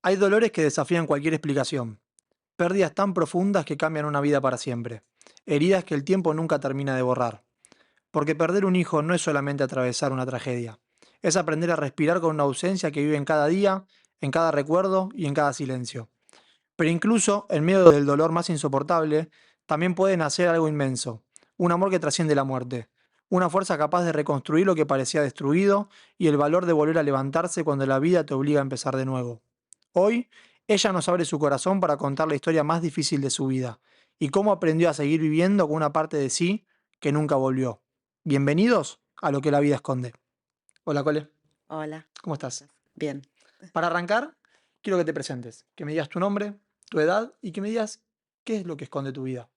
Hay dolores que desafían cualquier explicación, pérdidas tan profundas que cambian una vida para siempre, heridas que el tiempo nunca termina de borrar. Porque perder un hijo no es solamente atravesar una tragedia, es aprender a respirar con una ausencia que vive en cada día, en cada recuerdo y en cada silencio. Pero incluso en medio del dolor más insoportable, también puede nacer algo inmenso, un amor que trasciende la muerte, una fuerza capaz de reconstruir lo que parecía destruido y el valor de volver a levantarse cuando la vida te obliga a empezar de nuevo. Hoy, ella nos abre su corazón para contar la historia más difícil de su vida y cómo aprendió a seguir viviendo con una parte de sí que nunca volvió. Bienvenidos a lo que la vida esconde. Hola, Cole, Hola, ¿cómo ¿cómo estás? estás? Bien. Para arrancar, quiero que te presentes, que me digas tu nombre, tu edad y que me digas qué es lo que esconde tu vida.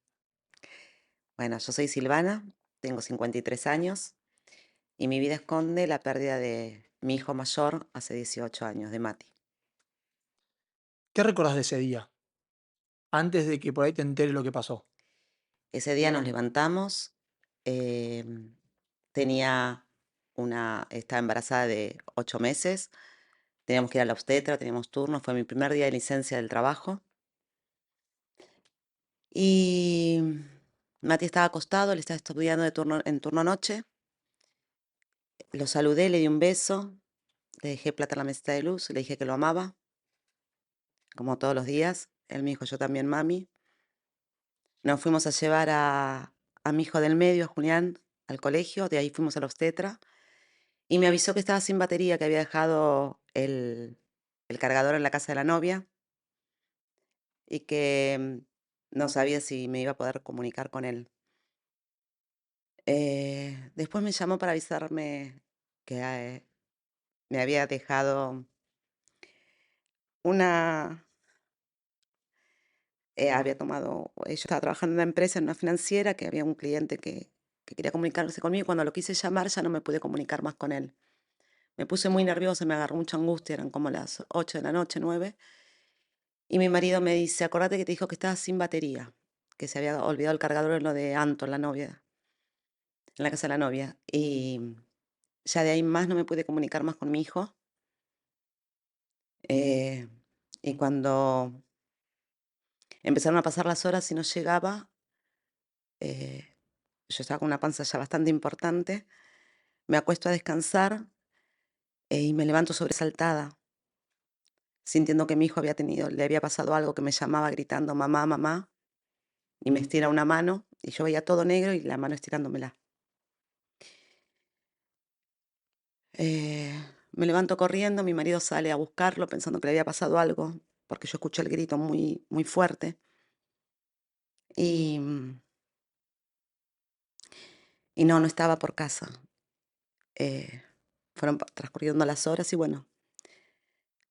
Bueno, yo soy Silvana, tengo 53 años y mi vida esconde la pérdida de mi hijo mayor hace 18 años, de Mati. ¿Qué recordás de ese día? Antes de que por ahí te enteres lo que pasó. Ese día nos levantamos, em, estaba embarazada de 8 meses, teníamos que ir a la obstetra, teníamos turno, fue mi primer día de licencia del trabajo y Mati estaba acostado, le estaba estudiando en turno noche, lo saludé, le di un beso, le dejé plata en la mesita de luz, le dije que lo amaba como todos los días. Él me dijo, yo también, mami. Nos fuimos a llevar a mi hijo del medio, a Julián, al colegio, de ahí fuimos a la obstetra, y me avisó que estaba sin batería, que había dejado el cargador en la casa de la novia y que no sabía si me iba a poder comunicar con él. Después me llamó para avisarme que me había dejado una, había tomado, yo estaba trabajando en una empresa, en una financiera, que había un cliente que quería comunicarse conmigo. Cuando lo quise llamar ya no me pude comunicar más con él. Me puse muy nerviosa, me agarró mucha angustia, eran como las 8 de la noche, 9. Y mi marido me dice, acordate que te dijo que estabas sin batería, que se había olvidado el cargador en lo de Anton, la novia, en la casa de la novia. Y ya de ahí más no me pude comunicar más con mi hijo. Eh, y cuando empezaron a pasar las horas y no llegaba, eh, yo estaba con una panza ya bastante importante. Me acuesto a descansar y me levanto sobresaltada, sintiendo que mi hijo le había pasado algo, que me llamaba gritando, mamá, mamá, y me estira una mano, y yo veía todo negro y la mano estirándomela. Eh, Me levanto corriendo, mi marido sale a buscarlo pensando que le había pasado algo, porque yo escuché el grito muy, muy fuerte. Y, y no, no estaba por casa. Eh, Fueron transcurriendo las horas y bueno,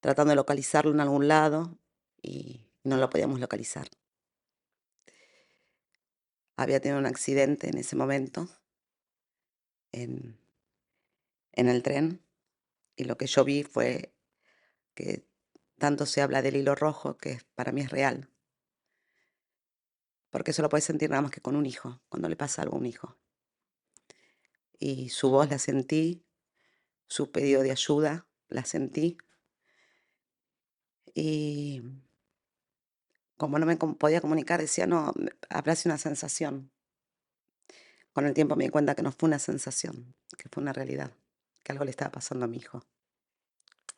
tratando de localizarlo en algún lado y no lo podíamos localizar. Había tenido un accidente en ese momento en, en el tren y lo que yo vi fue que tanto se habla del hilo rojo, que para mí es real, porque eso lo puedes sentir nada más que con un hijo, cuando le pasa algo a un hijo. Y su voz la sentí, su pedido de ayuda la sentí, y como no podía comunicar, decía, no, habrá sido una sensación. Con el tiempo me di cuenta que no fue una sensación, que fue una realidad, que algo le estaba pasando a mi hijo.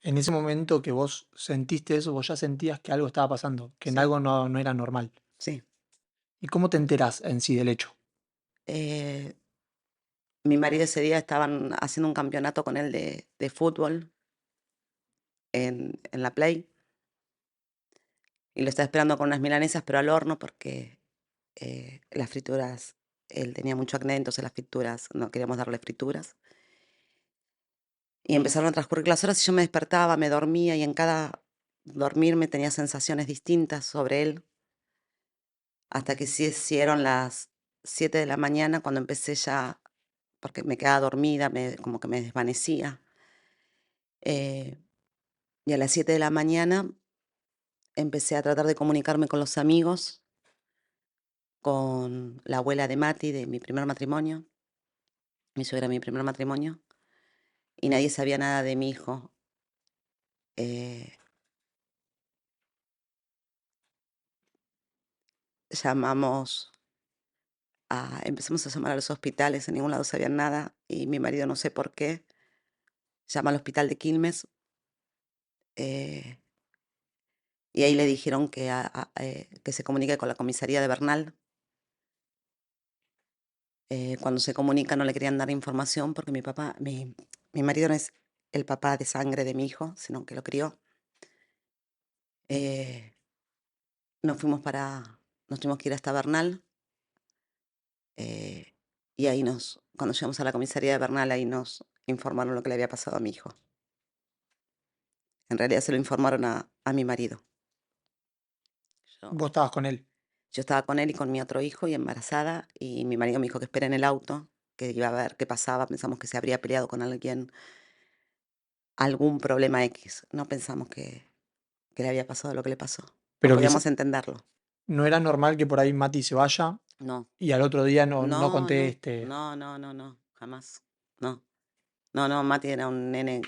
En ese momento que vos sentiste eso, vos ya sentías que algo estaba pasando, que en Sí, algo no era normal. sí. ¿Y cómo te enterás en sí del hecho? Eh, Mi marido ese día estaban haciendo un campeonato con él de fútbol en la Play, y lo estaba esperando con unas milanesas, pero al horno, porque las frituras, él tenía mucho acné, entonces las frituras, no queríamos darle frituras. Y empezaron a transcurrir las horas y yo me despertaba, me dormía y en cada dormirme tenía sensaciones distintas sobre él, hasta que sí hicieron las 7 de la mañana cuando empecé ya, porque me quedaba dormida, como que me desvanecía. eh, y a las 7 de la mañana empecé a tratar de comunicarme con los amigos, con la abuela de Mati, de mi primer matrimonio, mi suegra de mi primer matrimonio, y nadie sabía nada de mi hijo. Eh, llamamos empezamos a llamar a los hospitales, en ningún lado sabían nada, y mi marido, no sé por qué, llama al hospital de Quilmes, eh, y ahí le dijeron que se comunique con la comisaría de Bernal. Cuando se comunica no le querían dar información porque mi marido no es el papá de sangre de mi hijo, sino que lo crió. Eh, nos fuimos nos tuvimos que ir hasta Bernal, eh, y ahí cuando llegamos a la comisaría de Bernal, ahí nos informaron lo que le había pasado a mi hijo. En realidad se lo informaron a mi marido. Yo, Vos estabas con él. yo estaba con él y con mi otro hijo y embarazada, y mi marido me dijo que espera en el auto, que iba a ver qué pasaba. Pensamos que se habría peleado con alguien, algún problema X. No pensamos que le había pasado lo que le pasó. No Pero que podíamos entenderlo. no era normal que por ahí Mati se vaya No, y al otro día no no, no, conteste. no, no, no, no, jamás. No, no, no, Mati era un nene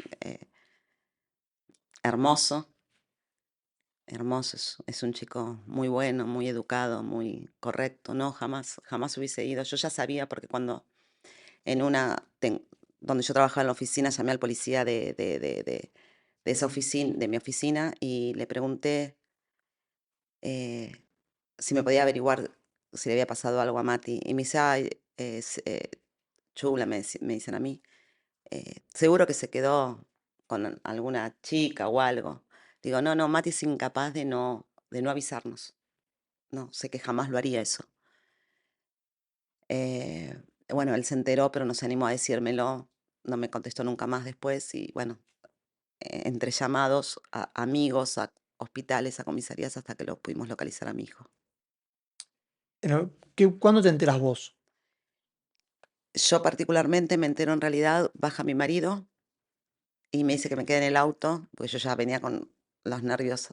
hermoso, hermoso. Es un chico muy bueno, muy educado, muy correcto. No, jamás, jamás hubiese ido. Yo ya sabía porque cuando en donde yo trabajaba en la oficina, llamé al policía de esa oficina, de mi oficina, y le pregunté eh, si me podía averiguar si le había pasado algo a Mati. Y me dice, ay, chula, me dicen a mí, seguro que se quedó con alguna chica o algo. Digo, no, no, Mati es incapaz de no avisarnos. No, sé que jamás lo haría eso. Eh, bueno, él se enteró, pero no se animó a decírmelo. No me contestó nunca más después. Y bueno, entre llamados a amigos, a hospitales, a comisarías, hasta que lo pudimos localizar a mi hijo. ¿Cuándo te enteras vos? Yo particularmente me entero, en realidad, baja mi marido y me dice que me quede en el auto, porque yo ya venía con los nervios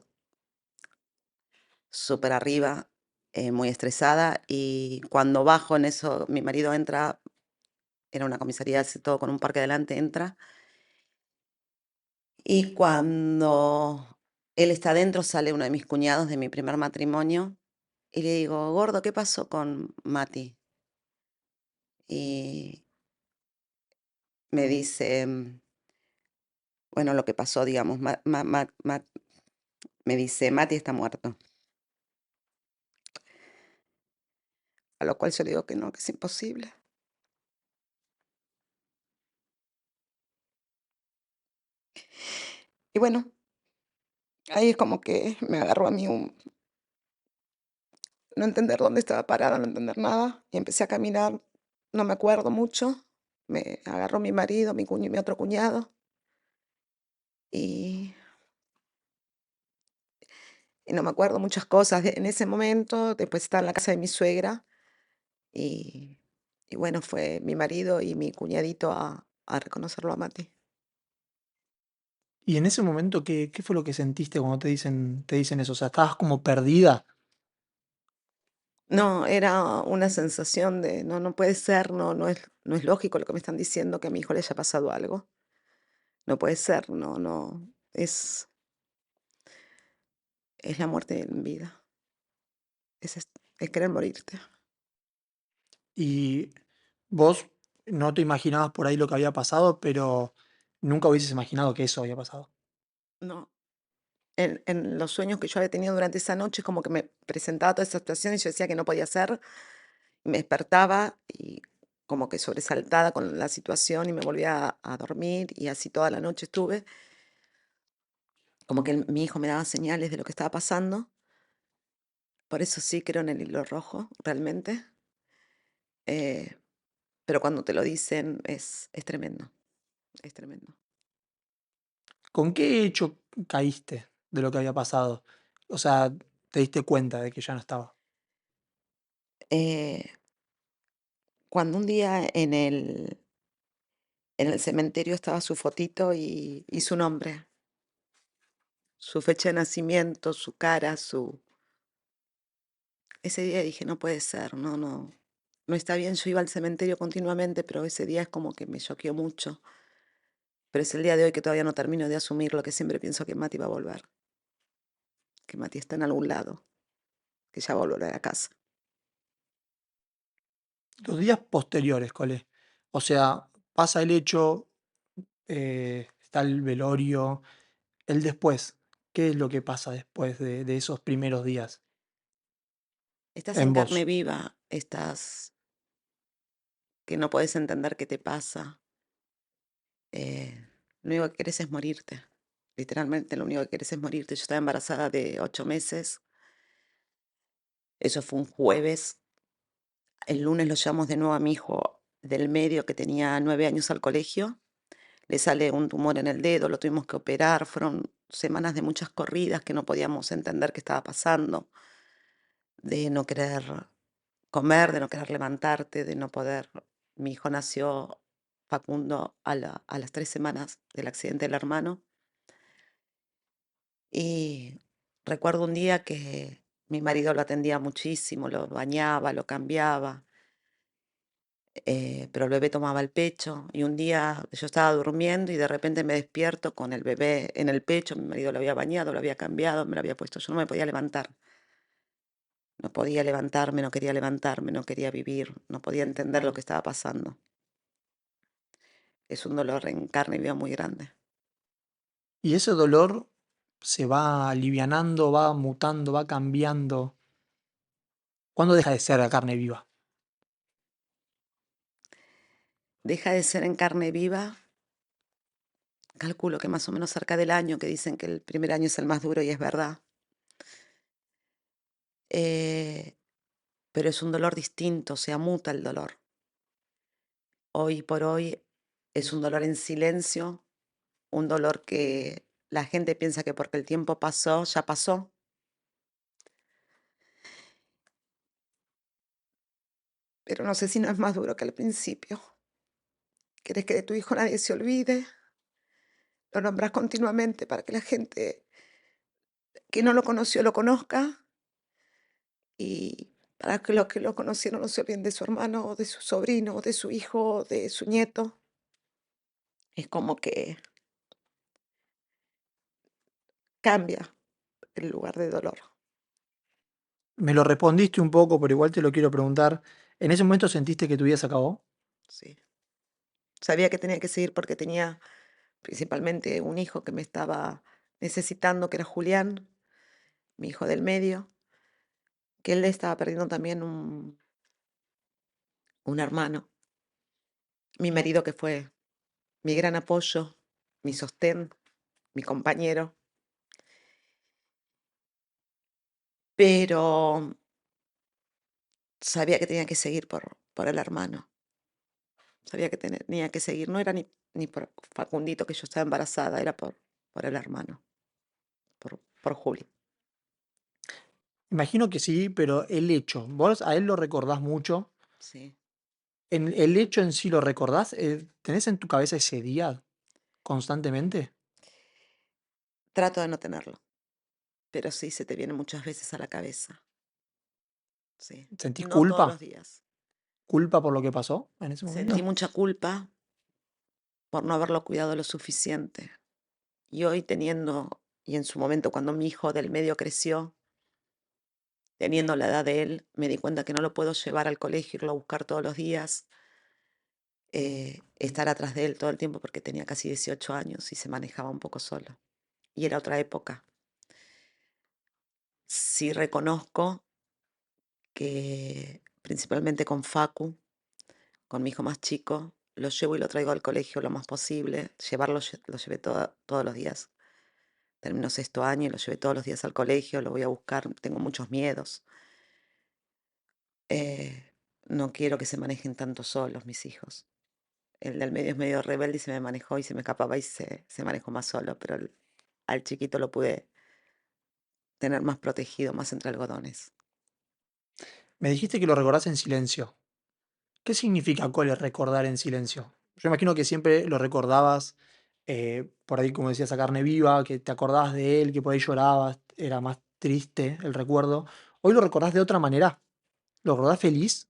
súper arriba, muy estresada, y cuando bajo en eso, mi marido entra, era una comisaría, así todo con un parque delante, entra, y cuando él está adentro, sale uno de mis cuñados de mi primer matrimonio, y le digo, gordo, ¿qué pasó con Mati? Y me dice, bueno, lo que pasó, digamos, me dice, Mati está muerto. A lo cual yo le digo que no, que es imposible. Y bueno, ahí es como que me agarró a mí no entender dónde estaba parada, no entender nada, y empecé a caminar, no me acuerdo mucho. Me agarró mi marido, mi otro cuñado, y, y no me acuerdo muchas cosas en ese momento. Después estaba en la casa de mi suegra, y, y bueno, fue mi marido y mi cuñadito a reconocerlo a Mati. Y en ese momento, ¿qué fue lo que sentiste cuando te dicen eso? O sea, ¿estabas como perdida? No, era una sensación de no, no puede ser, no es lógico lo que me están diciendo, que a mi hijo le haya pasado algo. No puede ser, no, no. Es la muerte en vida. Es querer morirte. Y vos no te imaginabas por ahí lo que había pasado, pero nunca hubieses imaginado que eso había pasado. No. En los sueños que yo había tenido durante esa noche, como que me presentaba toda esa situación y yo decía que no podía ser. Y me despertaba y como que sobresaltada con la situación y me volvía a dormir y así toda la noche estuve. Como que mi hijo me daba señales de lo que estaba pasando. Por eso sí creo en el hilo rojo, realmente. Eh, pero cuando te lo dicen es tremendo, es tremendo. ¿Con qué hecho caíste de lo que había pasado? O sea, te diste cuenta de que ya no estaba. Eh, cuando un día en el cementerio estaba su fotito y su nombre, su fecha de nacimiento, su cara, ese día dije, no puede ser, no, no, no está bien. Yo iba al cementerio continuamente, pero ese día es como que me choqueó mucho. Pero es el día de hoy que todavía no termino de asumir lo que siempre pienso, que Mati va a volver, que Mati está en algún lado, que ya va a volver a casa. Los días posteriores, Cole. O sea, pasa el hecho, está el velorio, el después. ¿Qué es lo que pasa después de esos primeros días Estás en en carne vos? viva, estás que no puedes entender qué te pasa. Lo único que querés es morirte. Literalmente lo único que querés es morirte. Yo estaba embarazada de 8 meses. Eso fue un jueves. El lunes lo llevamos de nuevo a mi hijo del medio que tenía 9 años al colegio. Le sale un tumor en el dedo, lo tuvimos que operar. Fueron semanas de muchas corridas que no podíamos entender qué estaba pasando, de no querer comer, de no querer levantarte, de no poder. Mi hijo nació Facundo a las 3 semanas del accidente del hermano. Y recuerdo un día que mi marido lo atendía muchísimo, lo bañaba, lo cambiaba, pero el bebé tomaba el pecho. Y un día yo estaba durmiendo y de repente me despierto con el bebé en el pecho. Mi marido lo había bañado, lo había cambiado, me lo había puesto. Yo no me podía levantar. No podía levantarme, no quería vivir, no podía entender lo que estaba pasando. Es un dolor en carne viva muy grande. Y ese dolor se va alivianando, va mutando, va cambiando. ¿Cuándo deja de ser la carne viva? Deja de ser en carne viva, calculo que más o menos cerca del año, que dicen que el primer año es el más duro y es verdad. Eh, pero es un dolor distinto, se amuta el dolor. Hoy por hoy es un dolor en silencio, un dolor que la gente piensa que porque el tiempo pasó, ya pasó, pero no sé si no es más duro que al principio. Querés que de tu hijo nadie se olvide, lo nombras continuamente para que la gente que no lo conoció lo conozca y para que los que lo conocieron no se olviden de su hermano o de su sobrino o de su hijo o de su nieto. Es como que cambia el lugar de dolor. Me lo respondiste un poco, pero igual te lo quiero preguntar. ¿En ese momento sentiste que tu vida se acabó? Sí. Sabía que tenía que seguir porque tenía principalmente un hijo que me estaba necesitando, que era Julián, mi hijo del medio, que él estaba perdiendo también un hermano. Mi marido que fue mi gran apoyo, mi sostén, mi compañero. Pero sabía que tenía que seguir por el hermano. Sabía que tenía que seguir. No era ni por Facundito que yo estaba embarazada, era por el hermano, por Juli. Imagino que sí, pero el hecho, vos a él lo recordás mucho. Sí. ¿En el hecho en sí lo recordás? ¿Tenés en tu cabeza ese día constantemente? Trato de no tenerlo, pero sí se te viene muchas veces a la cabeza. Sí. ¿Sentís No todos los culpa? días. ¿Culpa por lo que pasó en ese Sentí momento? mucha culpa por no haberlo cuidado lo suficiente. Y hoy teniendo, y en su momento cuando mi hijo del medio creció, teniendo la edad de él, me di cuenta que no lo puedo llevar al colegio, irlo a buscar todos los días, estar atrás de él todo el tiempo porque tenía casi 18 años y se manejaba un poco solo. Y era otra época. Sí reconozco que principalmente con Facu, con mi hijo más chico, lo llevo y lo traigo al colegio lo más posible. Llevarlo, lo llevé todos los días. Terminó sexto año y lo llevé todos los días al colegio, lo voy a buscar, tengo muchos miedos. No quiero que se manejen tanto solos mis hijos. El del medio es medio rebelde y se me manejó y se me escapaba y se manejó más solo, pero al chiquito lo pude tener más protegido, más entre algodones. Me dijiste que lo recordás en silencio. ¿Qué significa, Cole, recordar en silencio? Yo imagino que siempre lo recordabas, por ahí, como decías, a carne viva, que te acordabas de él, que por ahí llorabas, era más triste el recuerdo. Hoy lo recordás de otra manera. ¿Lo recordás feliz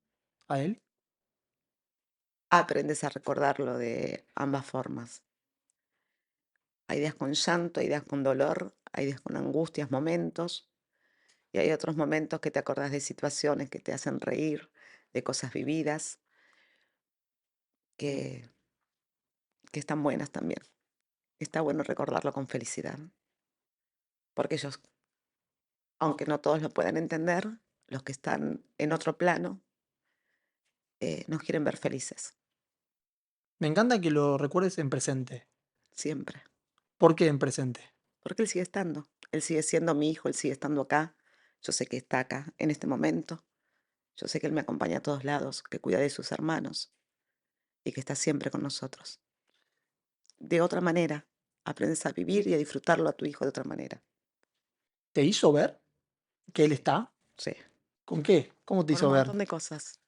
a él? Aprendes a recordarlo de ambas formas. Hay días con llanto, hay días con dolor, hay días con angustias, momentos, y hay otros momentos que te acordás de situaciones que te hacen reír, de cosas vividas que, que están buenas también. Está bueno recordarlo con felicidad, porque ellos, aunque no todos lo puedan entender, los que están en otro plano, nos quieren ver felices, Me encanta que lo recuerdes en presente. siempre. ¿Por qué en presente? Porque él sigue estando, él sigue siendo mi hijo, él sigue estando acá. Yo sé que está acá en este momento. Yo sé que él me acompaña a todos lados, que cuida de sus hermanos y que está siempre con nosotros. De otra manera, aprendes a vivir y a disfrutarlo a tu hijo de otra manera. ¿Te hizo ver que él está? Sí, ¿Con qué? ¿Cómo te con un hizo ver? montón de cosas.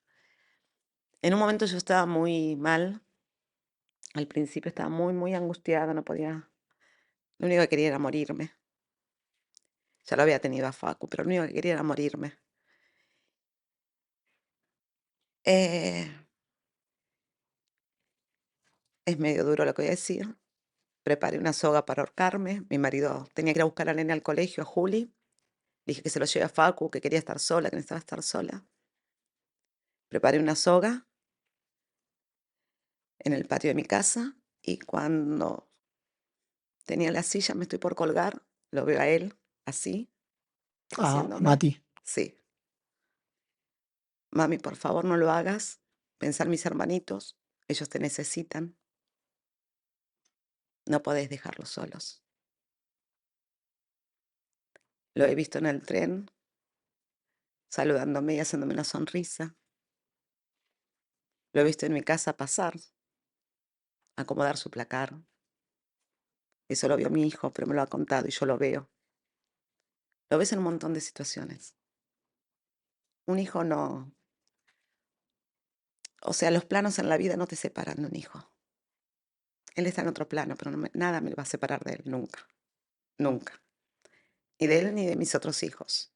En un momento yo estaba muy mal, al principio estaba muy, muy angustiada, no podía, lo único que quería era morirme. Ya lo había tenido a Facu, pero lo único que quería era morirme. Eh, es medio duro lo que voy a decir. Preparé una soga para ahorcarme. Mi marido tenía que ir a buscar al nene al colegio, a Juli. Dije que se lo lleve a Facu, que quería estar sola, que necesitaba estar sola. Preparé una soga en el patio de mi casa y cuando tenía la silla, me estoy por colgar, lo veo a él así, A diciéndome, Mati. sí, mami, por favor no lo hagas. Pensar mis hermanitos, ellos te necesitan, no podés dejarlos solos. Lo he visto en el tren, saludándome y haciéndome una sonrisa. Lo he visto en mi casa pasar, acomodar su placar. Eso lo vio mi hijo, pero me lo ha contado y yo lo veo. Lo ves en un montón de situaciones. Un hijo no, o sea, los planos en la vida no te separan de un hijo. Él está en otro plano, pero nada me va a separar de él, nunca, nunca. Ni de él ni de mis otros hijos.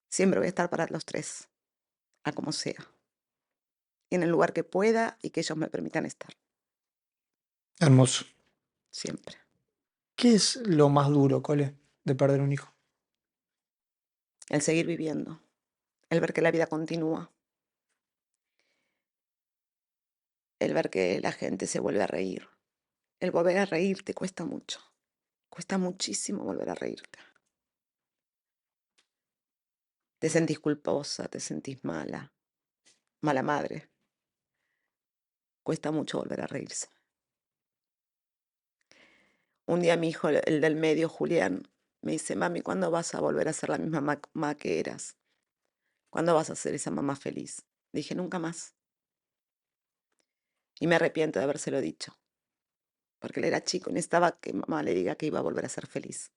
Siempre voy a estar para los tres, a como sea. Y en el lugar que pueda y que ellos me permitan estar, Hermoso. siempre. ¿Qué es lo más duro, Cole, de perder un hijo? El seguir viviendo, el ver que la vida continúa, el ver que la gente se vuelve a reír. El volver a reír te cuesta mucho, cuesta muchísimo volver a reírte. Te sentís culposa, te sentís mala, mala madre. Cuesta mucho volver a reírse. Un día mi hijo, el del medio, Julián, me dice, mami, ¿cuándo vas a volver a ser la misma mamá que eras? ¿Cuándo vas a ser esa mamá feliz? Dije, nunca más. Y me arrepiento de habérselo dicho, porque él era chico y necesitaba que mamá le diga que iba a volver a ser feliz.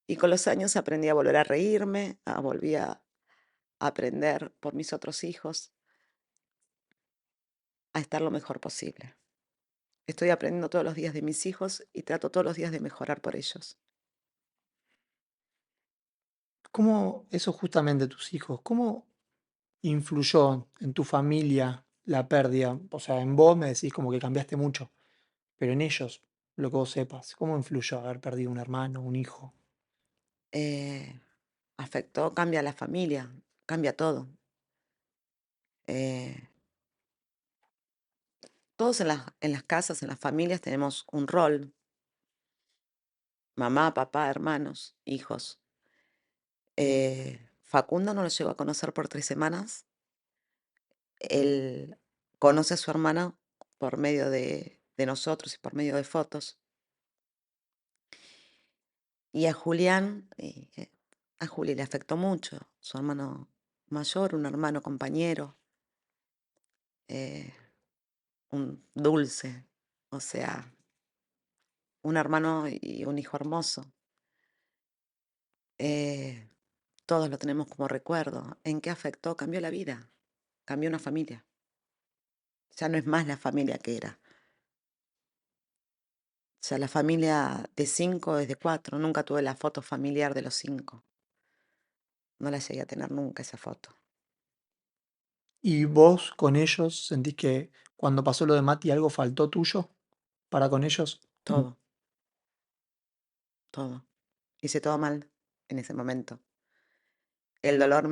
Y con los años aprendí a volver a reírme, volví a aprender por mis otros hijos a estar lo mejor posible. Estoy aprendiendo todos los días de mis hijos y trato todos los días de mejorar por ellos. ¿Cómo eso justamente tus hijos, cómo influyó en tu familia la pérdida? O sea, en vos me decís como que cambiaste mucho, pero en ellos, lo que vos sepas, ¿cómo influyó haber perdido un hermano, un hijo? Eh, afectó, cambia la familia, cambia todo. Eh, todos en las casas, en las familias tenemos un rol, mamá, papá, hermanos, hijos. Facundo no lo llegó a conocer por 3 semanas. Él conoce a su hermana por medio de nosotros y por medio de fotos. Y a Juli le afectó mucho, su hermano mayor, un hermano compañero, eh, un dulce, o sea, un hermano y un hijo hermoso. Eh, todos lo tenemos como recuerdo. ¿En qué afectó? Cambió la vida, cambió una familia. Ya no es más la familia que era. Ya la familia de 5 es de 4. Nunca tuve la foto familiar de los 5. No la llegué a tener nunca esa foto. ¿Y vos con ellos sentís que cuando pasó lo de Mati algo faltó tuyo para con ellos? Todo, todo. Hice todo mal en ese momento. El dolor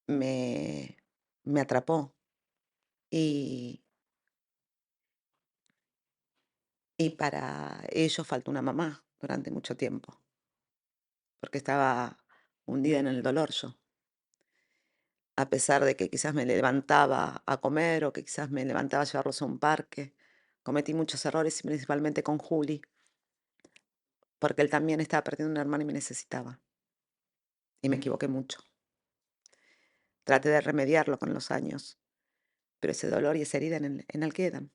me, me atrapó. Y, y para ello faltó una mamá durante mucho tiempo, porque estaba hundida en el dolor yo. A pesar de que quizás me levantaba a comer o que quizás me levantaba a llevarlos a un parque, cometí muchos errores y principalmente con Juli, porque él también estaba perdiendo un hermano y me necesitaba. Y me equivoqué mucho. Traté de remediarlo con los años, pero ese dolor y esa herida en él quedan.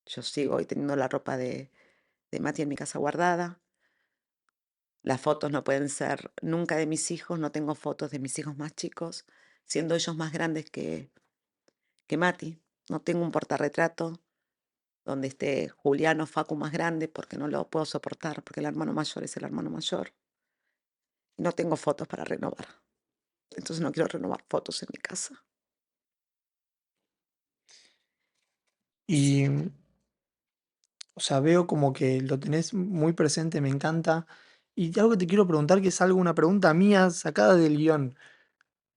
Yo sigo hoy teniendo la ropa de Mati en mi casa guardada. Las fotos no pueden ser nunca de mis hijos, no tengo fotos de mis hijos más chicos, siendo ellos más grandes que Mati. No tengo un portarretrato donde esté Juliano Facu más grande porque no lo puedo soportar, porque el hermano mayor es el hermano mayor. Y no tengo fotos para renovar. Entonces no quiero renovar fotos en mi casa. Y, o sea, veo como que lo tenés muy presente, me encanta. Y algo que te quiero preguntar, que es algo, una pregunta mía sacada del guión.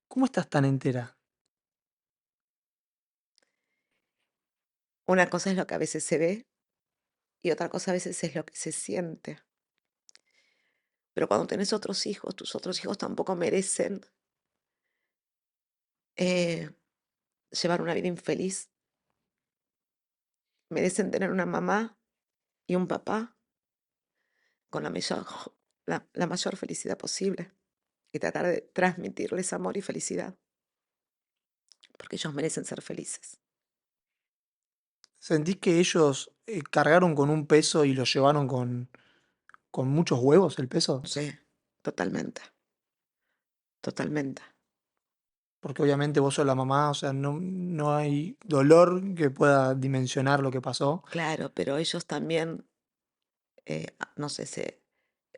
¿Cómo estás tan entera? Una cosa es lo que a veces se ve y otra cosa a veces es lo que se siente. Pero cuando tenés otros hijos, tus otros hijos tampoco merecen eh, llevar una vida infeliz. Merecen tener una mamá y un papá con la mayor felicidad posible y tratar de transmitirles amor y felicidad, porque ellos merecen ser felices. ¿Sentís que ellos cargaron con un peso y lo llevaron con muchos huevos el peso? Sí, totalmente, totalmente. Porque obviamente vos sos la mamá, o sea, no hay dolor que pueda dimensionar lo que pasó. Claro, pero ellos también, no sé,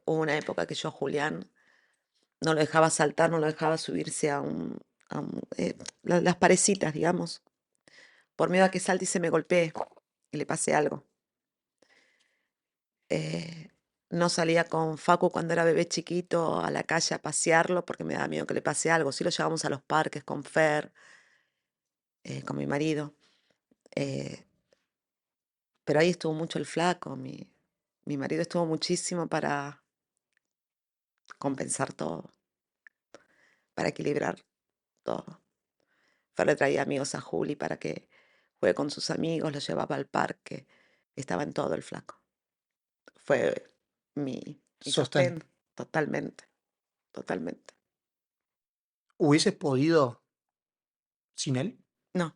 hubo una época que yo a Julián no lo dejaba saltar, no lo dejaba subirse a las parecitas, digamos, por miedo a que salte y se me golpee y le pase algo. Eh, no salía con Facu cuando era bebé chiquito a la calle a pasearlo porque me daba miedo que le pase algo. Sí lo llevamos a los parques con Fer, con mi marido. eh, pero ahí estuvo mucho el flaco. Mi marido estuvo muchísimo para compensar todo, para equilibrar todo. Fer le traía amigos a Juli para que juegue con sus amigos, lo llevaba al parque. Estaba en todo el flaco. Fue mi Sostén. sostén, totalmente, totalmente. ¿Hubieses podido sin él? No,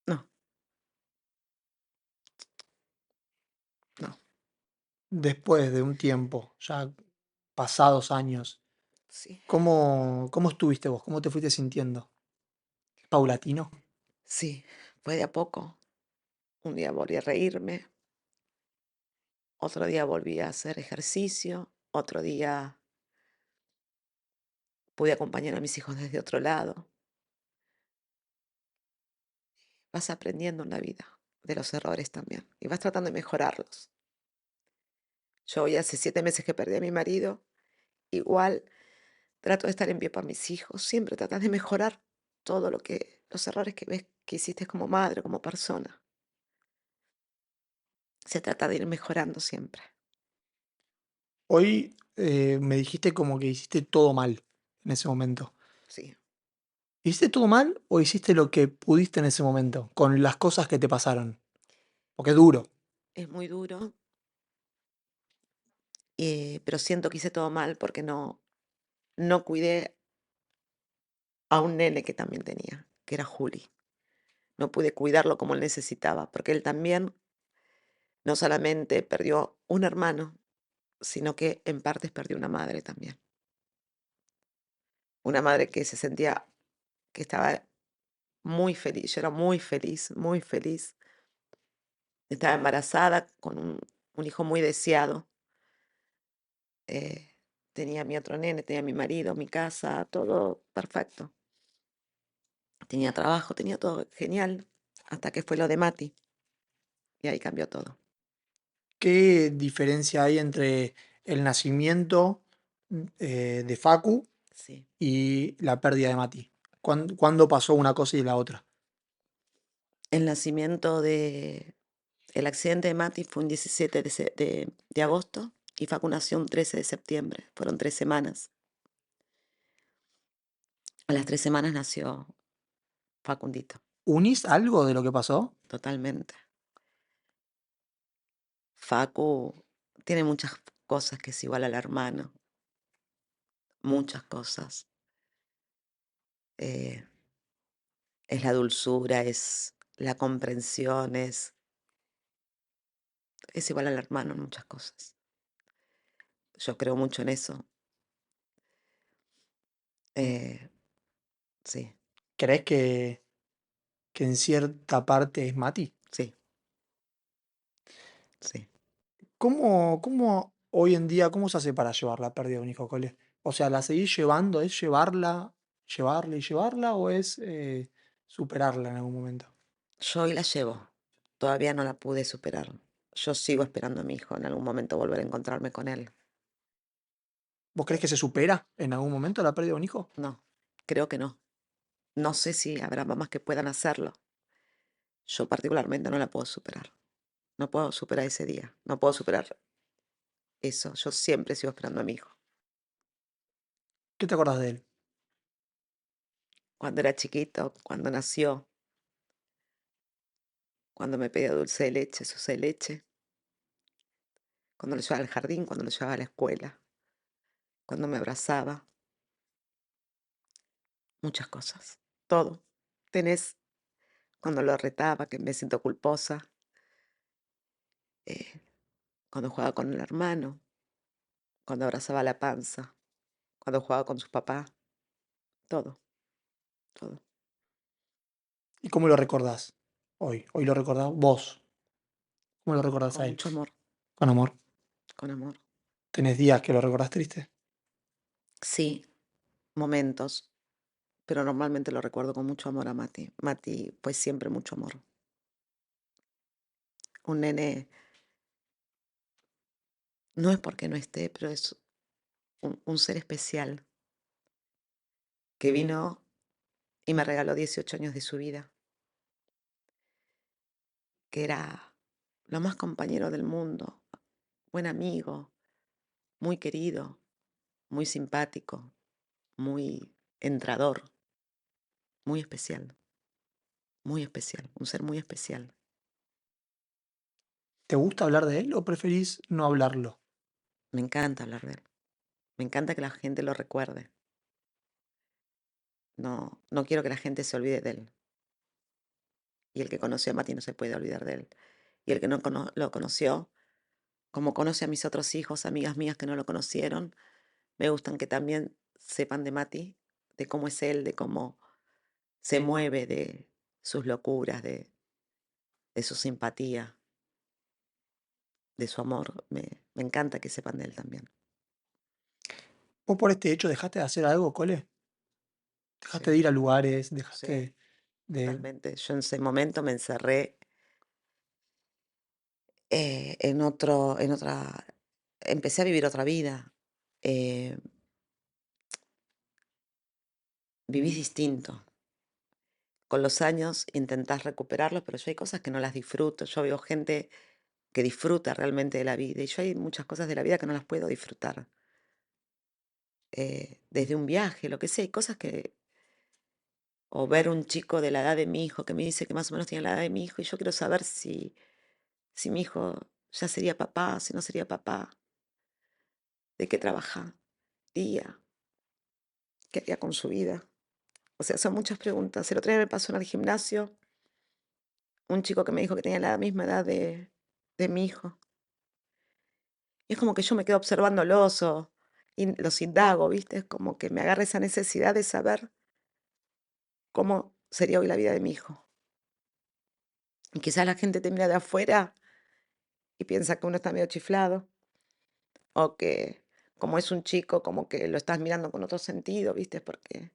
no, no, Después de un tiempo, ya pasados años, sí. ¿cómo estuviste vos? ¿Cómo te fuiste sintiendo? ¿Paulatino? Sí, fue de a poco. Un día volví a reírme, otro día volví a hacer ejercicio, otro día pude acompañar a mis hijos desde otro lado. Vas aprendiendo en la vida de los errores también y vas tratando de mejorarlos. Yo hoy hace 7 meses que perdí a mi marido, igual trato de estar en pie para mis hijos, siempre tratas de mejorar todo los errores que ves que hiciste como madre, como persona. Se trata de ir mejorando siempre. Hoy me dijiste como que hiciste todo mal en ese momento. Sí, ¿Hiciste todo mal o hiciste lo que pudiste en ese momento con las cosas que te pasaron? Porque es duro. es muy duro, pero siento que hice todo mal porque no cuidé a un nene que también tenía, que era Juli. No pude cuidarlo como él necesitaba, porque él también no solamente perdió un hermano, sino que en partes perdió una madre también. Una madre que se sentía que estaba muy feliz, yo era muy feliz, muy feliz. Estaba embarazada con un hijo muy deseado. eh, tenía mi otro nene, tenía mi marido, mi casa, todo perfecto. Tenía trabajo, tenía todo genial, hasta que fue lo de Mati, y ahí cambió todo. ¿Qué diferencia hay entre el nacimiento de Facu sí. y la pérdida de Mati? ¿Cuándo pasó una cosa y la otra? El nacimiento de el accidente de Mati fue un 17 de agosto y Facu nació un 13 de septiembre. Fueron 3 semanas. A las 3 semanas nació Facundito, ¿Unís algo de lo que pasó? totalmente. Facu tiene muchas cosas que es igual al hermano, muchas cosas. Eh, es la dulzura, es la comprensión, es igual al hermano en muchas cosas. Yo creo mucho en eso. Eh, sí, ¿Crees que en cierta parte es Mati? sí, sí. ¿Cómo hoy en día, cómo se hace para llevar la pérdida de un hijo, Cole? O sea, ¿la seguís llevando? ¿Es llevarla y llevarla o es superarla en algún momento? Yo hoy la llevo. Todavía no la pude superar. Yo sigo esperando a mi hijo en algún momento volver a encontrarme con él. ¿Vos crees que se supera en algún momento la pérdida de un hijo? No, creo que no. No sé si habrá mamás que puedan hacerlo. Yo particularmente no la puedo superar. No puedo superar ese día. No puedo superar eso. Yo siempre sigo esperando a mi hijo. ¿Qué te acordás de él? Cuando era chiquito, cuando nació, cuando me pedía dulce de leche, suce de leche, cuando lo llevaba al jardín, cuando lo llevaba a la escuela, cuando me abrazaba, muchas cosas. Todo. Tenés cuando lo retaba, que me siento culposa, eh, cuando jugaba con el hermano, cuando abrazaba la panza, cuando jugaba con su papá, todo, todo, ¿Y cómo lo recordás hoy? Hoy lo recordás vos. ¿Cómo lo recordás con a él? mucho amor, Con amor. con amor. ¿Tenés días que lo recordás triste? Sí, momentos, pero normalmente lo recuerdo con mucho amor a Mati. Mati, pues siempre mucho amor. Un nene, no es porque no esté, pero es un ser especial que vino y me regaló 18 años de su vida, que era lo más compañero del mundo, buen amigo, muy querido, muy simpático, muy entrador, muy especial, un ser muy especial. ¿Te gusta hablar de él o preferís no hablarlo? Me encanta hablar de él, me encanta que la gente lo recuerde. No, no quiero que la gente se olvide de él. Y el que conoció a Mati no se puede olvidar de él. Y el que no lo conoció, como conoce a mis otros hijos, amigas mías que no lo conocieron, me gustan que también sepan de Mati, de cómo es él, de cómo se mueve, de sus locuras, de su simpatía, de su amor. Me encanta que sepan de él también. ¿Vos por este hecho dejaste de hacer algo, Cole? ¿Dejaste de Sí, ir a lugares? sí, ¿Dejaste de... totalmente. Yo en ese momento me encerré en otra, empecé a vivir otra vida. eh, Vivís distinto. Con los años intentás recuperarlo, pero yo hay cosas que no las disfruto. Yo veo gente que disfruta realmente de la vida y yo hay muchas cosas de la vida que no las puedo disfrutar. Desde un viaje, lo que sea, hay cosas que... O ver un chico de la edad de mi hijo que me dice que más o menos tiene la edad de mi hijo y yo quiero saber si mi hijo ya sería papá, si no sería papá, de qué trabaja día, qué haría con su vida. O sea, son muchas preguntas. El otro día me pasó en el gimnasio un chico que me dijo que tenía la misma edad de mi hijo. Y es como que yo me quedo observándolos o los indago, ¿viste? Es como que me agarra esa necesidad de saber cómo sería hoy la vida de mi hijo. Y quizás la gente te mira de afuera y piensa que uno está medio chiflado o que como es un chico, como que lo estás mirando con otro sentido, ¿viste? Porque...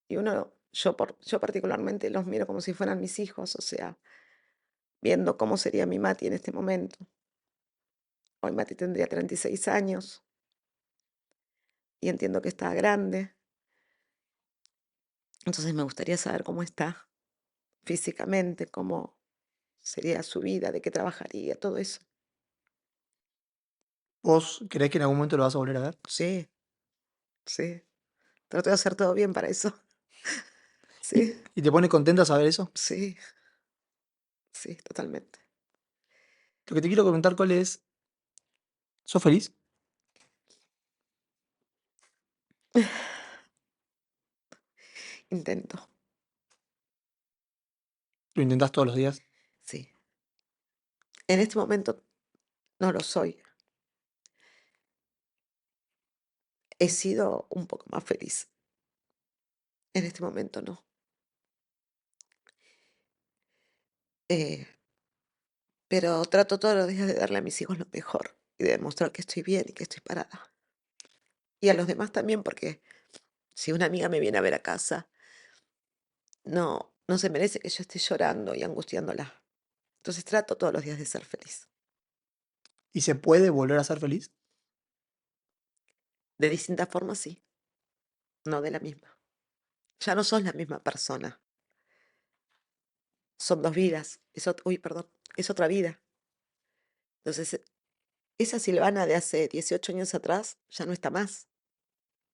Y yo particularmente los miro como si fueran mis hijos, o sea, viendo cómo sería mi Mati en este momento. Hoy Mati tendría 36 años y entiendo que está grande. Entonces me gustaría saber cómo está físicamente, cómo sería su vida, de qué trabajaría, todo eso. ¿Vos creés que en algún momento lo vas a volver a ver? Sí, sí. Trato de hacer todo bien para eso. ¿Y, Sí, y te pone contenta saber eso? sí, sí, totalmente. Lo que te quiero preguntar, ¿cuál es? ¿Sos feliz? Intento, ¿Lo intentás todos los días? sí. En este momento no lo soy. He sido un poco más feliz. En este momento no. Eh, pero trato todos los días de darle a mis hijos lo mejor y de demostrar que estoy bien y que estoy parada. Y a los demás también, porque si una amiga me viene a ver a casa, no se merece que yo esté llorando y angustiándola. Entonces trato todos los días de ser feliz. ¿Y se puede volver a ser feliz? De distintas formas, sí, no de la misma. Ya no sos la misma persona. Son dos vidas. Uy, perdón, es otra vida. Entonces, esa Silvana de hace 18 años atrás ya no está más.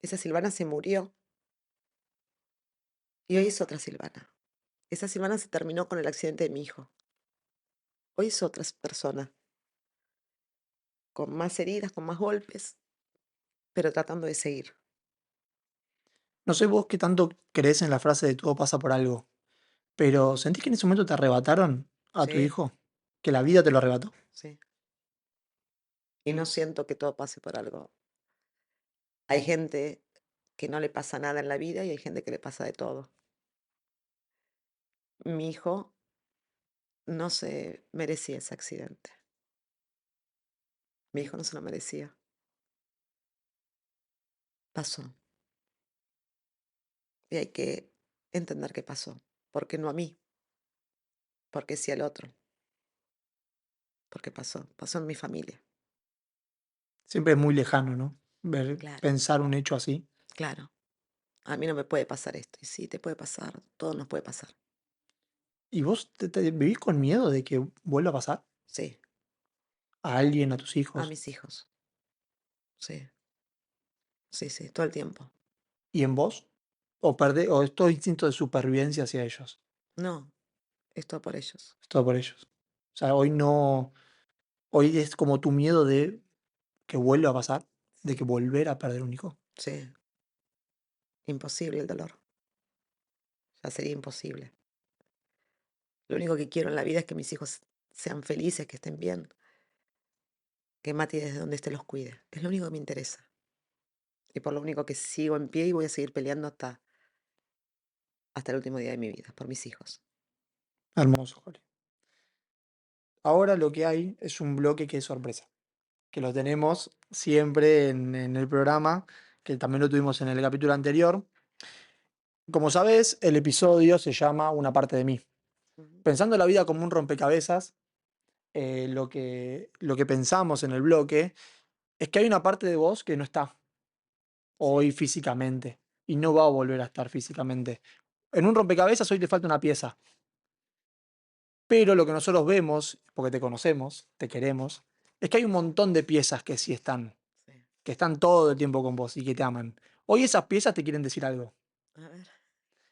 Esa Silvana se murió y hoy es otra Silvana. Esa Silvana se terminó con el accidente de mi hijo. Hoy es otra persona, con más heridas, con más golpes, pero tratando de seguir. No sé vos qué tanto crees en la frase de todo pasa por algo, pero ¿sentís que en ese momento te arrebataron a tu Sí, hijo? ¿Que la vida te lo arrebató? sí. Y no siento que todo pase por algo. Hay gente que no le pasa nada en la vida y hay gente que le pasa de todo. Mi hijo no se merecía ese accidente. Mi hijo no se lo merecía. Pasó. Y hay que entender qué pasó. ¿Por qué no a mí? ¿Por qué sí al otro? Porque pasó. Pasó en mi familia. Siempre es muy lejano, ¿no? Ver, Claro, pensar un hecho así. claro. A mí no me puede pasar esto. Y sí, te puede pasar. Todo nos puede pasar. ¿Y vos te vivís con miedo de que vuelva a pasar? Sí, ¿A alguien, a tus a hijos? mis hijos. Sí, sí, sí, todo el tiempo. ¿Y en vos? ¿O es todo instinto de supervivencia hacia ellos? No, es todo por ellos. Es todo por ellos. O sea, hoy no. Hoy es como tu miedo de que vuelva a pasar, de que Sí, volver a perder un hijo. sí. Imposible el dolor. Ya sería imposible. Lo único que quiero en la vida es que mis hijos sean felices, que estén bien, que Mati desde donde esté los cuide. Es lo único que me interesa. Y por lo único que sigo en pie y voy a seguir peleando hasta el último día de mi vida, por mis hijos. Hermoso, Jole. Ahora lo que hay es un bloque que es sorpresa, que lo tenemos siempre en el programa, que también lo tuvimos en el capítulo anterior. Como sabes, el episodio se llama Una parte de mí. Ujú. Pensando la vida como un rompecabezas, lo que pensamos en el bloque es que hay una parte de vos que no está hoy Sí, físicamente y no va a volver a estar físicamente. En un rompecabezas hoy te falta una pieza, pero lo que nosotros vemos, porque te conocemos, te queremos, es que hay un montón de piezas que sí están, sí. que están todo el tiempo con vos y que te aman. Hoy esas piezas te quieren decir algo. A ver.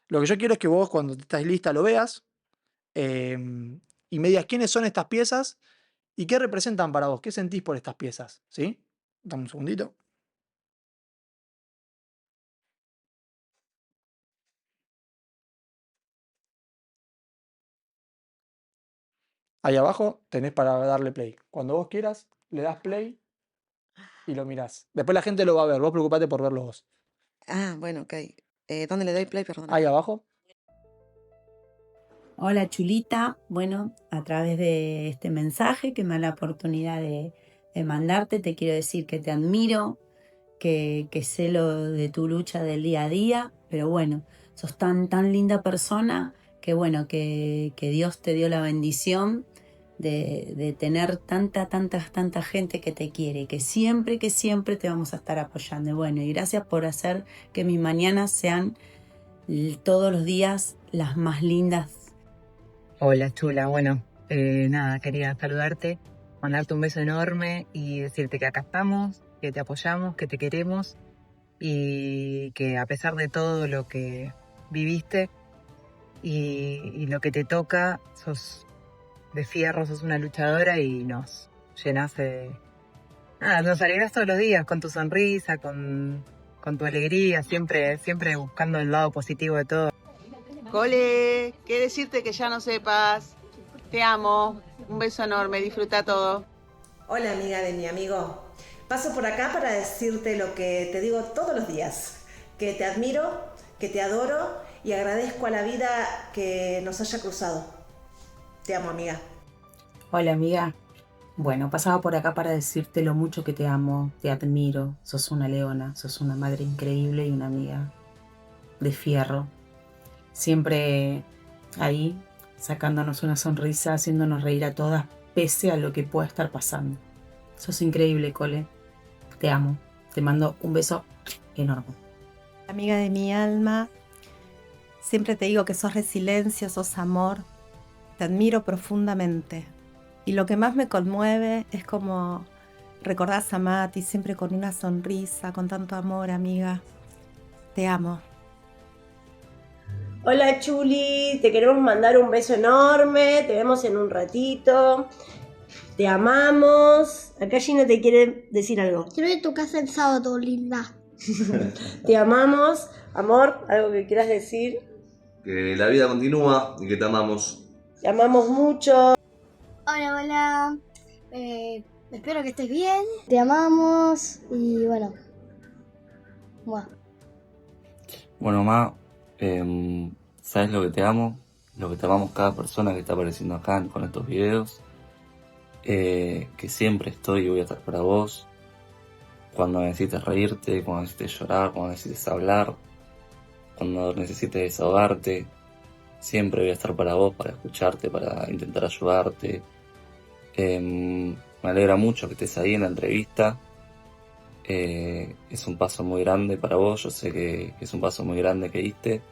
Lo que yo quiero es que vos cuando estás lista lo veas eh, y me digas quiénes son estas piezas y qué representan para vos, qué sentís por estas piezas, ¿sí? Dame un segundito. Ahí abajo tenés para darle play. Cuando vos quieras, le das play y lo mirás. Después la gente lo va a ver, vos preocupate por verlo vos. Ah, bueno, ok. ¿Dónde le doy play? Ahí Perdóname. abajo. Hola Chulita, bueno, a través de este mensaje que me da la oportunidad de mandarte, te quiero decir que te admiro, que sé lo de tu lucha del día a día, pero bueno, sos tan linda persona que bueno, que Dios te dio la bendición de tener tanta gente que te quiere, que siempre te vamos a estar apoyando. Y bueno, y gracias por hacer que mis mañanas sean todos los días las más lindas. Hola, chula. Bueno, nada, quería saludarte, mandarte un beso enorme y decirte que acá estamos, que te apoyamos, que te queremos y que a pesar de todo lo que viviste y lo que te toca, sos de fierro, sos una luchadora y nos llenas de... Nada, nos alegras todos los días con tu sonrisa, con tu alegría, siempre buscando el lado positivo de todo. Cole, qué decirte que ya no sepas. Te amo. Un beso enorme, disfruta todo. Hola amiga de mi amigo. Paso por acá para decirte lo que te digo todos los días. Que te admiro, que te adoro y agradezco a la vida que nos haya cruzado. Te amo amiga. Hola amiga. Bueno, pasaba por acá para decirte lo mucho que te amo, te admiro, sos una leona, sos una madre increíble y una amiga de fierro. Siempre ahí, sacándonos una sonrisa, haciéndonos reír a todas, pese a lo que pueda estar pasando. Sos increíble, Cole. Te amo. Te mando un beso enorme. Amiga de mi alma, siempre te digo que sos resiliencia, sos amor. Te admiro profundamente. Y lo que más me conmueve es como recordás a Mati siempre con una sonrisa, con tanto amor, amiga. Te amo. Hola Chuli, te queremos mandar un beso enorme, te vemos en un ratito, te amamos. Acá Gina te quiere decir algo. Quiero ir a tu casa el sábado, linda. Te amamos, amor, algo que quieras decir. Que la vida continúa y que te amamos. Te amamos mucho. Hola. Espero que estés bien. Te amamos y bueno. Bueno, Ma, sabes lo que te amo, lo que te amamos cada persona que está apareciendo acá con estos videos, que siempre estoy y voy a estar para vos, cuando necesites reírte, cuando necesites llorar, cuando necesites hablar, cuando necesites desahogarte, siempre voy a estar para vos, para escucharte, para intentar ayudarte. Me alegra mucho que estés ahí en la entrevista. Es un paso muy grande para vos, yo sé que es un paso muy grande que diste,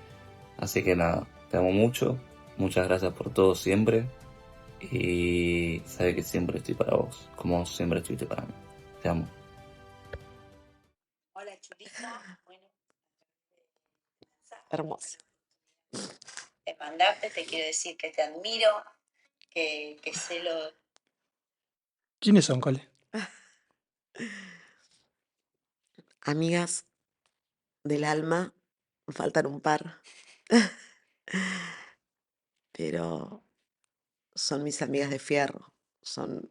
así que nada, te amo mucho, muchas gracias por todo siempre y sabes que siempre estoy para vos, como siempre estuviste para mí, te amo. Hola, chulita. Bueno, hermoso. De mandarte, te quiero decir que te admiro, que sé lo... ¿Quiénes son, Cole? Amigas del alma, faltan un par, pero son mis amigas de fierro, son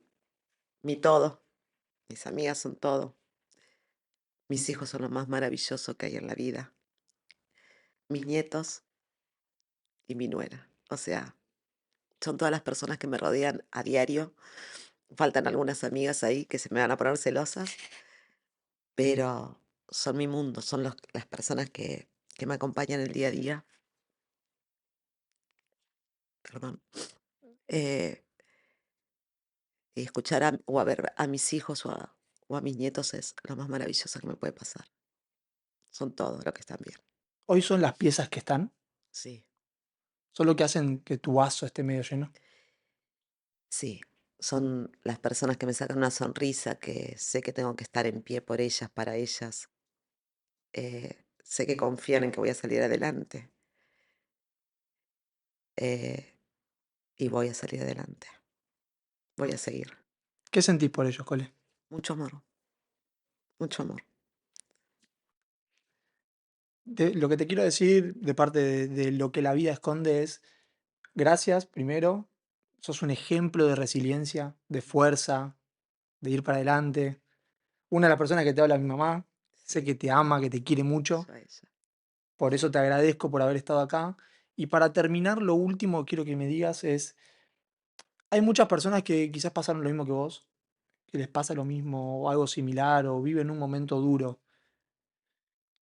mi todo, mis amigas son todo. Mis hijos son lo más maravilloso que hay en la vida, mis nietos y mi nuera. O sea, son todas las personas que me rodean a diario. Faltan algunas amigas ahí que se me van a poner celosas, pero son mi mundo, son las personas que me acompañan el día a día. Perdón. Y escuchar o a ver a mis hijos o a mis nietos es lo más maravilloso que me puede pasar. Son todo lo que están bien. ¿Hoy son las piezas que están? Sí, ¿Son lo que hacen que tu vaso esté medio lleno? sí. Son las personas que me sacan una sonrisa, que sé que tengo que estar en pie por ellas, para ellas. Sé que confían en que voy a salir adelante. Y voy a salir adelante. Voy a seguir. ¿Qué sentís por ellos, Cole? Mucho amor. Mucho amor. Lo que te quiero decir de parte de lo que la vida esconde es, gracias, primero, sos un ejemplo de resiliencia, de fuerza, de ir para adelante. Una de las personas que te habla es mi mamá, sé Sí, que te ama, que te quiere mucho, eso a ella. por eso te agradezco por haber estado acá. Y para terminar, lo último que quiero que me digas es, hay muchas personas que quizás pasaron lo mismo que vos, que les pasa lo mismo o algo similar o viven un momento duro.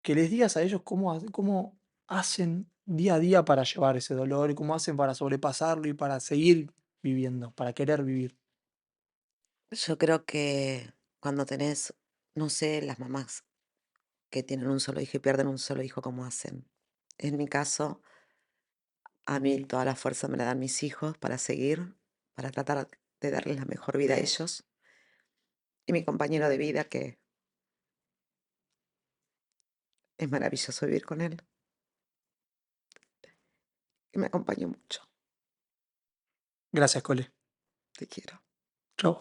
Que les digas a ellos cómo hacen día a día para llevar ese dolor y cómo hacen para sobrepasarlo y para seguir viviendo, para querer vivir? Yo creo que cuando tenés, no sé, las mamás que tienen un solo hijo y pierden un solo hijo, ¿cómo hacen? En mi caso, a mí toda la fuerza me la dan mis hijos para seguir, para tratar de darles la mejor vida a ellos. Y mi compañero de vida, que es maravilloso vivir con él, que me acompañó mucho. Gracias, Cole. Te quiero. Chau.